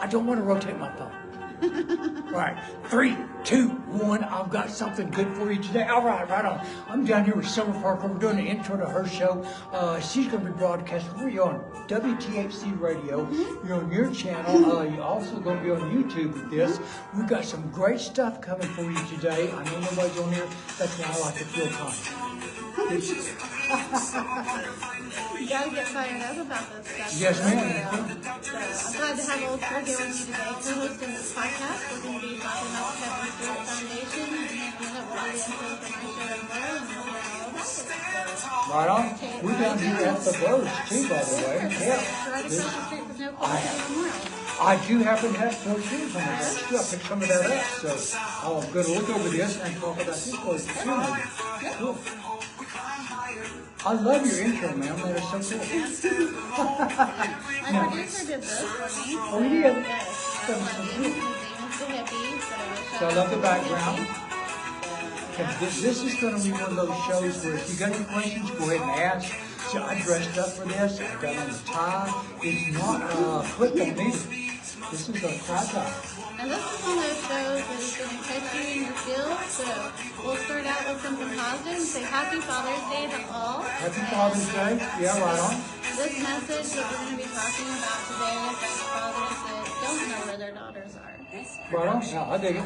I don't want to rotate my thumb. All right, 3, 2, 1. I've got something good for you today. All right, right on. I'm down here with Summer Parker. We're doing an intro to her show. She's going to be broadcasting for you on WTHC Radio. You're on your channel. You're also going to be on YouTube with this. We've got some great stuff coming for you today. I know nobody's on here. That's why I like to feel kind. You gotta get fired up about this stuff. Yes, ma'am. So I'm glad to have Old School here with me today, co-hosting this podcast. We're going to be talking about the Kevin Stewart Foundation, and then we'll do the intro for my show as well, and we'll hear all about it. So, Right on. We're down here at the Bros too, by the way. Yeah. Right across the street from No Place Memorial. I do happen to have pair of shoes on my back too. I picked some of that up, so I'm going to look over this and talk about this place too. Cool. I love your intro, ma'am. That is so cool. My producer did this for me. Oh, you did? Yes. That was so cool. James the hippie, So I love the background. Okay, this is going to be one of those shows where if you got any questions, go ahead and ask. So I dressed up for this. I got on the tie. It's not a clip on me. This is a tie tie. And this is one of those shows that is going to catch you in your feels. So we'll start out with something positive and say Happy Father's Day to all. Happy Father's Day. Yeah, right on. This message that we're going to be talking about today is for fathers that don't know where their daughters are. Right on. Yeah, I dig it.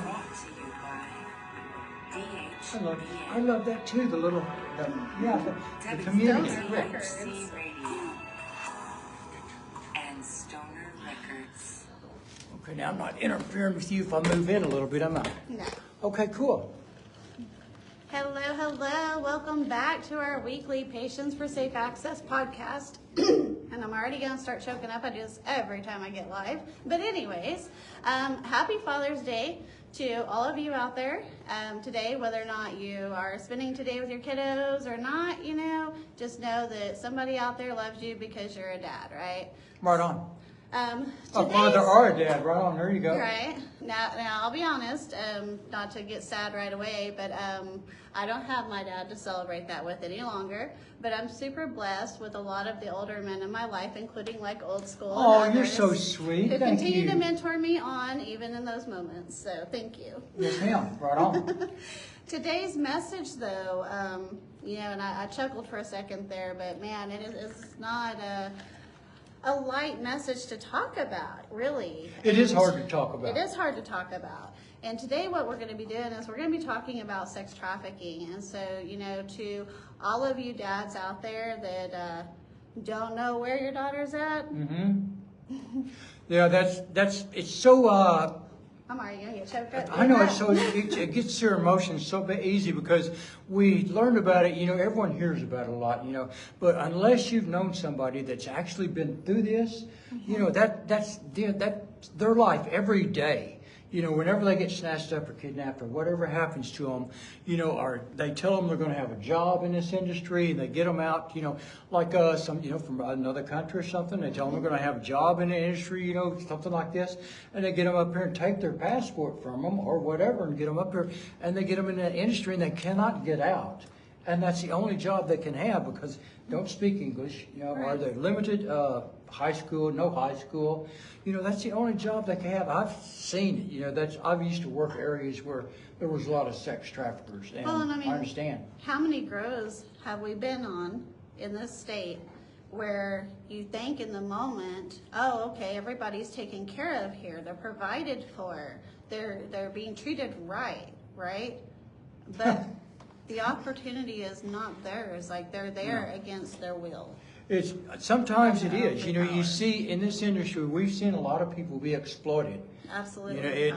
I love that too. The little, the community. Stoner Records. Okay, now I'm not interfering with you if I move in a little bit, am I? No. Okay, cool. Hello, hello. Welcome back to our weekly Patients for Safe Access podcast. And I'm already going to start choking up. I do this every time I get live. But anyways, happy Father's Day to all of you out there today, whether or not you are spending today with your kiddos or not, just know that somebody out there loves you because you're a dad, right? Right on. A Today's- father or a dad, right on. There you go. Right. Now I'll be honest, not to get sad right away, but I don't have my dad to celebrate that with any longer. But I'm super blessed with a lot of the older men in my life, including like Old School. Oh, and you're others, so sweet. who Thank continue you. to mentor me on even in those moments. So thank you. Yes, ma'am. Right on. Today's message, though, and I chuckled for a second there, but man, it's not a light message to talk about, really. It is hard to talk about. It is hard to talk about. And today what we're going to be doing is we're going to be talking about sex trafficking. And so, to all of you dads out there that don't know where your daughter's at. Mm-hmm. Yeah, it's so... I'm already going to get choked up. I know it gets your emotions so easy because we learned about it. Everyone hears about it a lot. But unless you've known somebody that's actually been through this, that's their life every day. Whenever they get snatched up or kidnapped or whatever happens to them, or they tell them they're going to have a job in this industry and they get them out, like some, from another country or something. They tell them they're going to have a job in the industry, something like this, and they get them up here and take their passport from them or whatever and get them up here and they get them in that industry and they cannot get out. And that's the only job they can have because they don't speak English, or they're limited, high school, no high school. That's the only job they can have. I've seen it, I've used to work areas where there was a lot of sex traffickers, and I understand. How many grows have we been on in this state where you think in the moment, oh, okay, everybody's taken care of here, they're provided for, they're being treated right? But the opportunity is not theirs, like they're there against their will. Sometimes it is. You see in this industry, we've seen a lot of people be exploited. Absolutely.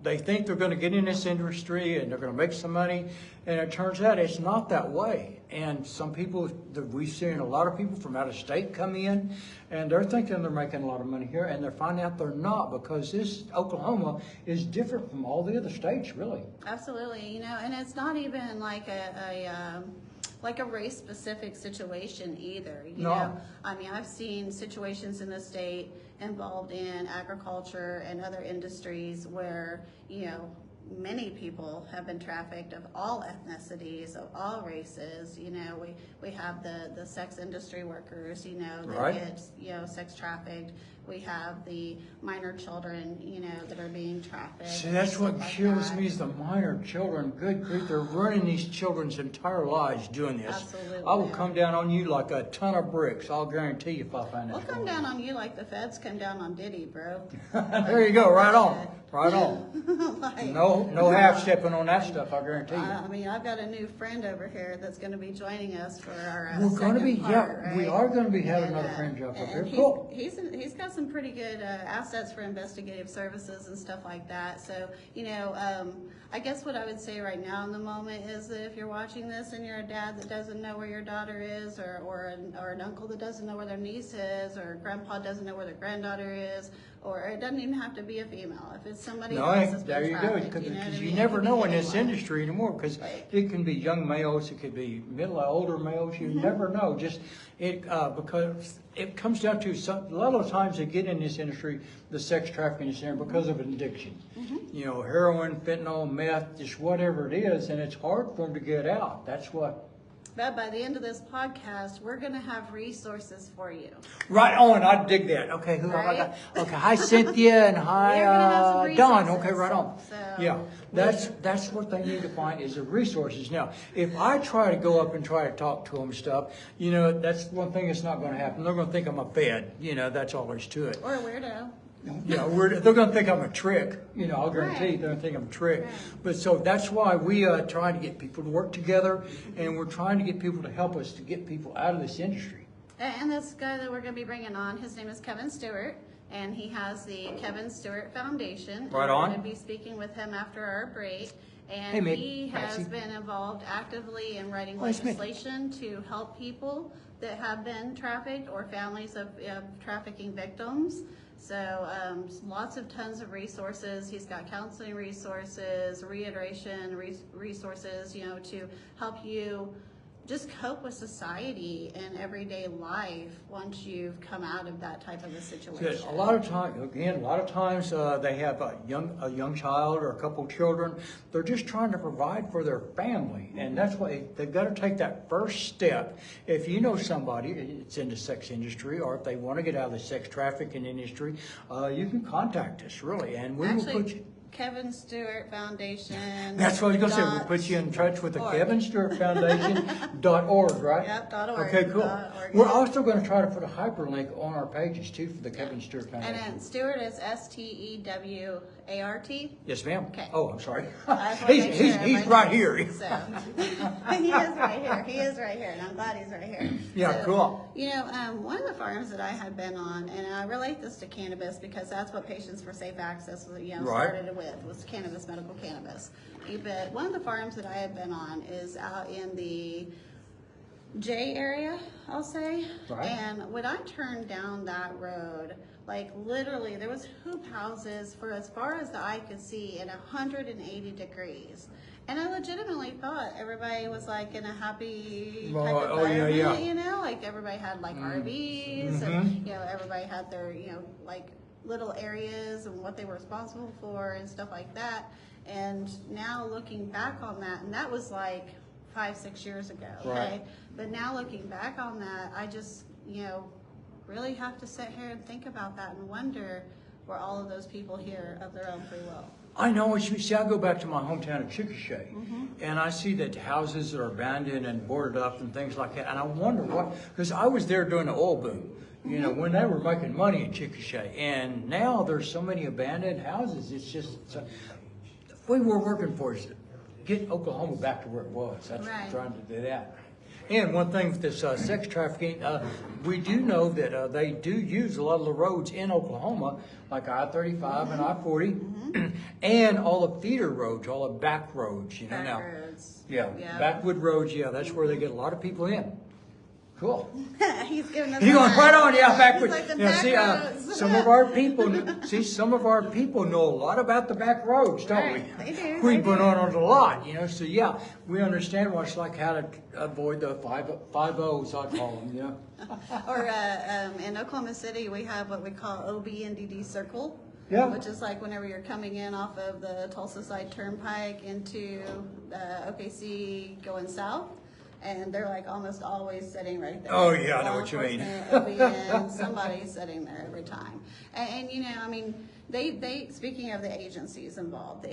They think they're going to get in this industry and they're going to make some money, and it turns out it's not that way. And some people, we've seen a lot of people from out of state come in, and they're thinking they're making a lot of money here, and they're finding out they're not because this Oklahoma is different from all the other states, really. Absolutely. And it's not even like a race-specific situation either. I've seen situations in the state involved in agriculture and other industries where, many people have been trafficked of all ethnicities, of all races. We have the sex industry workers, that Right. get, sex trafficked. We have the minor children, that are being trafficked. See, that's what like kills that. me is the minor children. Good grief, they're ruining these children's entire lives doing this. Absolutely. I will come down on you like a ton of bricks. I'll guarantee you if I find that. We'll come down on you like the feds come down on Diddy, bro. There you go, right on. Right on. Like, No half stepping on that stuff, I guarantee you. I mean, I've got a new friend over here that's going to be joining us for our We're going to be, second part, right? we are going to be having And, another friend job up here. and Cool. He's got some pretty good assets for investigative services and stuff like that. So, I guess what I would say right now in the moment is that if you're watching this and you're a dad that doesn't know where your daughter is, or an uncle that doesn't know where their niece is, or grandpa doesn't know where their granddaughter is, or it doesn't even have to be a female. If it's somebody else that's There been you go. trafficked, Because you know what I you mean? never It could know be in this anyone. industry anymore. Because Right. it can be young males, it could be middle or older males. You never know. Just because it comes down to a lot of times they get in this industry, the sex trafficking is there because of an addiction. Heroin, fentanyl, meth, just whatever it is, and it's hard for them to get out. That's what. But by the end of this podcast, we're going to have resources for you. Right on, I dig that. Okay, who Right? have I got? Okay, hi Cynthia and We're gonna have hi some Don. resources. Okay, right on. So, Yeah, that's what they need to find is the resources. Now, if I try to go up and try to talk to them and stuff, that's one thing that's not going to happen. They're going to think I'm a fed. That's all there's to it. Or a weirdo. They're going to think I'm a trick. I'll guarantee Right. they're going to think I'm a trick. Right. But so that's why we try to get people to work together, and we're trying to get people to help us to get people out of this industry. And this guy that we're going to be bringing on, his name is Kevin Stewart, and he has the Kevin Stewart Foundation. Right and on. We're going to be speaking with him after our break. And Hey, mate. he has Patsy. been involved actively in writing Oh, it's me. legislation to help people that have been trafficked or families of trafficking victims. So lots of tons of resources. He's got counseling resources, reiteration resources, to help you just cope with society and everyday life once you've come out of that type of a situation. A lot of times they have a young child or a couple children. They're just trying to provide for their family, and that's why they've got to take that first step. If you know somebody that's in the sex industry, or if they want to get out of the sex trafficking industry, you can contact us really, and we will put you. Kevin Stewart Foundation. That's what I was going to say. We'll put you in touch with the org. Kevin Stewart Foundation.org, right? Yep, .org. Okay, cool. .org. We're also going to try to put a hyperlink on our pages too for the Kevin Stewart Foundation. And then Stewart is Stewart. Yes, ma'am. Okay. Oh, I'm sorry. I just wanna make sure He's everybody right knows. here. So, he is right here. He is right here, and I'm glad he's right here. Yeah, So, cool. One of the farms that I had been on, and I relate this to cannabis because that's what Patients for Safe Access, Right. started with, was cannabis, medical cannabis. But one of the farms that I had been on is out in the J area, I'll say. Right. And when I turned down that road, like literally there was hoop houses for as far as the eye could see at 180 degrees. And I legitimately thought everybody was like in a happy type Well, oh, yeah, environment, yeah. like everybody had like RVs and, everybody had their, like little areas and what they were responsible for and stuff like that. And now looking back on that, and that was like 5-6 years ago, Right. okay? But now looking back on that, I just, really have to sit here and think about that and wonder, were all of those people here of their own free will? I know. See, I go back to my hometown of Chickasha, and I see that houses that are abandoned and boarded up and things like that, and I wonder what, because I was there during the oil boom, when they were making money in Chickasha, and now there's so many abandoned houses. It's just, we were working for is get Oklahoma back to where it was. That's Right. trying to do that. And one thing with this sex trafficking, we do know that they do use a lot of the roads in Oklahoma, like I-35 and I-40, and all the feeder roads, all the back roads, Back now. roads. Yeah, backwood roads, that's where they get a lot of people in. Cool. He's giving us You're a going line. right on, He's backward. like the Now, back see, roads. some of our people know a lot about the back roads, don't Right, we? they do, We've they been do. on it a lot, so we understand what it's like how to avoid the five O's, I call them, Or in Oklahoma City, we have what we call OB&DD Circle. Yeah. Which is like whenever you're coming in off of the Tulsa Side Turnpike into OKC going south. and they're like almost always sitting right there. Oh, yeah, I know Law what you mean. enforcement, OBM, somebody's sitting there every time. And you know, I mean, they speaking of the agencies involved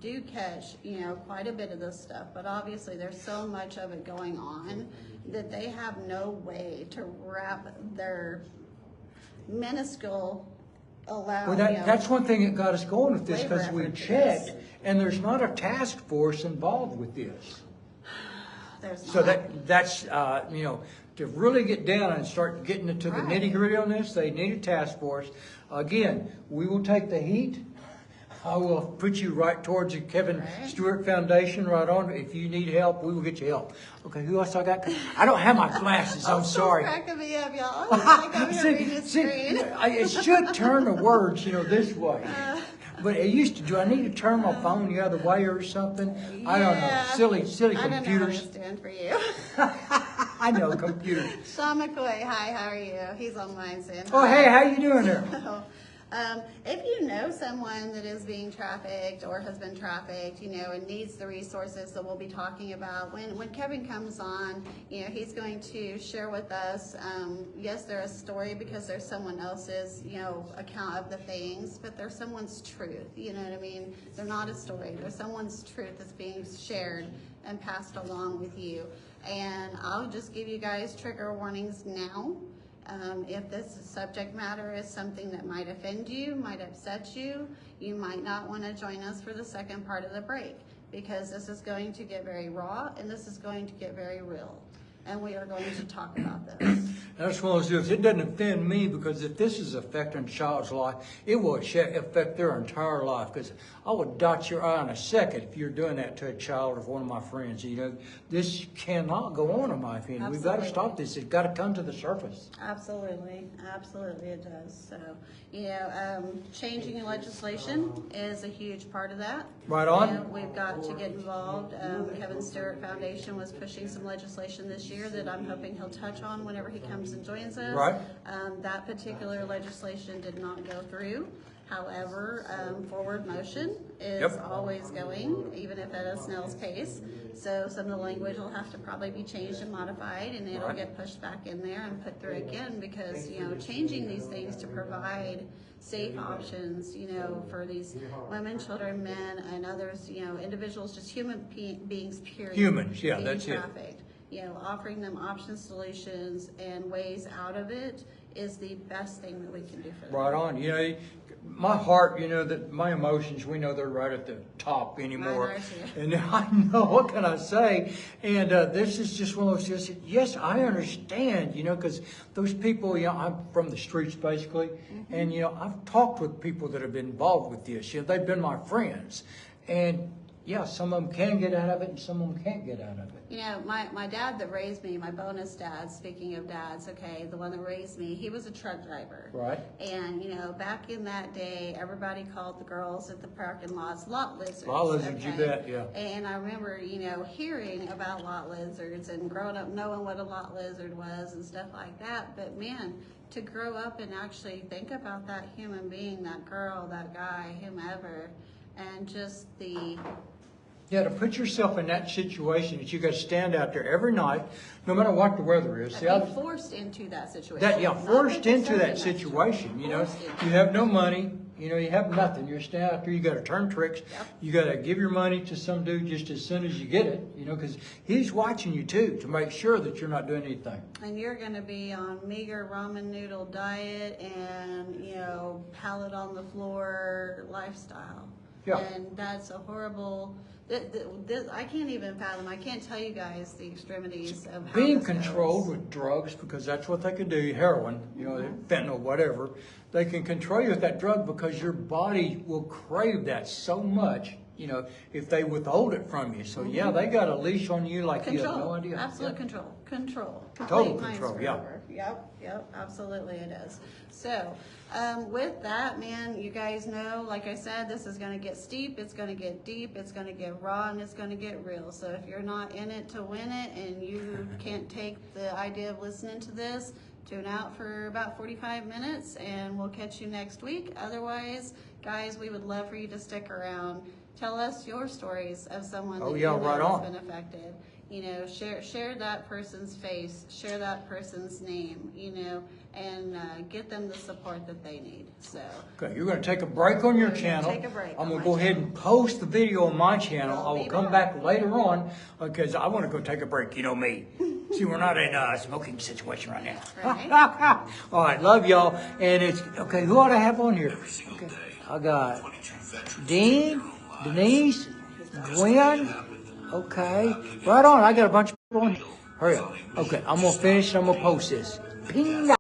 do catch, you know, quite a bit of this stuff, but obviously there's so much of it going on that they have no way to wrap their minuscule allow. Well, that's one thing that got us going with this, because we checked, and there's not a task force involved with this. There's So not. that's you know, to really get down and start getting into the Right. nitty gritty on this, they need a task force. Again, we will take the heat. I will put you right towards the Kevin Right. Stewart Foundation right on. If you need help, we will get you help. Okay, who else I got? I don't have my glasses. I'm sorry. Cracking me up, y'all. Like I'm here reading the screen. It should turn the words, you know, this way. But it used to. Do I need to turn my phone the other way or something? I don't know. Yeah. Silly I don't know how computers. to stand for you. I know computers. Sean McCoy, hi, how are you? He's on mine soon. Oh, Hi. hey, how you doing there? If you know someone that is being trafficked or has been trafficked, you know, and needs the resources that we'll be talking about, when Kevin comes on, you know, he's going to share with us, yes, there's a story because there's someone else's, you know, account of the things, but there's someone's truth, you know what I mean? They're not a story, there's someone's truth that's being shared and passed along with you. And I'll just give you guys trigger warnings now. If this subject matter is something that might offend you, might upset you, you might not want to join us for the second part of the break, because this is going to get very raw and this is going to get very real. And we are going to talk about this. That's one of those deals. It doesn't offend me, because if this is affecting a child's life, it will affect their entire life. Because I would dot your I in a second if you're doing that to a child of one of my friends. You know, this cannot go on, in my opinion. We've got to stop this. It's got to come to the surface. Absolutely, absolutely it does. So, you know, changing legislation is a huge part of that. Right on. You know, we've got to get involved. Kevin Stewart Foundation was pushing some legislation this year that I'm hoping he'll touch on whenever he comes and joins us. Right. That particular legislation did not go through. However, forward motion is always going, even if at a snail's pace. So some of the language will have to probably be changed and modified, and it'll get pushed back in there and put through again, because, you know, changing these things to provide safe options, you know, for these women, children, men, and others, you know, individuals, just human beings, period. Humans, yeah, being that's it. trafficked. You know, offering them options, solutions, and ways out of it is the best thing that we can do for them. Right on. You know, my heart, you know, that my emotions, we know they're right at the top anymore. Mine are too. And I know, what can I say? And this is just one of those, just, yes, I understand, you know, because those people, you know, I'm from the streets basically. And, you know, I've talked with people that have been involved with this. You know, they've been my friends. And yeah, some of them can get out of it and some of them can't get out of it. You know, my dad that raised me, my bonus dad, speaking of dads, okay, the one that raised me, he was a truck driver. Right. And, you know, back in that day, everybody called the girls at the parking lots lot lizards. Lot lizards, you bet, yeah. And I remember, you know, hearing about lot lizards and growing up knowing what a lot lizard was and stuff like that. But man, to grow up and actually think about that human being, that girl, that guy, whomever, and just the... Yeah, to put yourself in that situation that you got to stand out there every night, no matter what the weather is. See, Be forced into that situation. Forced into that situation. You know, you have no money. You know, you have nothing. You're standing out there. You got to turn tricks. Yep. You got to give your money to some dude just as soon as you get it. You know, because he's watching you too to make sure that you're not doing anything. And you're going to be on meager ramen noodle diet and, you know, pallet on the floor lifestyle. Yeah. And that's a horrible. I can't even fathom. I can't tell you guys the extremities of how Being this controlled goes. with drugs, because that's what they can do, heroin, you know, fentanyl, whatever. They can control you with that drug because your body will crave that so much, you know, if they withhold it from you. So, yeah, they got a leash on you like you have no idea. Absolute Yeah. control. Total Complete mind control, yeah. screwover. Yep, absolutely it is. So, with that, man, you guys know, like I said, this is going to get steep, it's going to get deep, it's going to get raw, and it's going to get real. So if you're not in it to win it and you can't take the idea of listening to this, tune out for about 45 minutes and we'll catch you next week. Otherwise, guys, we would love for you to stick around. Tell us your stories of someone that you know right has on. been affected. You know, share that person's face, share that person's name, you know, and get them the support that they need. So. Okay, you're going to take a break on your channel. Take a break. I'm going to go ahead and post the video on my channel. I will come back later on because I want to go take a break. You know me. See, we're not in a smoking situation right now. Right. All right, love y'all. And it's okay. Who ought I have on here? Okay, I got Dean, Denise, Gwen. Okay, right on. I got a bunch of people on here. Hurry up. Okay, I'm gonna finish. I'm gonna post this. Ping.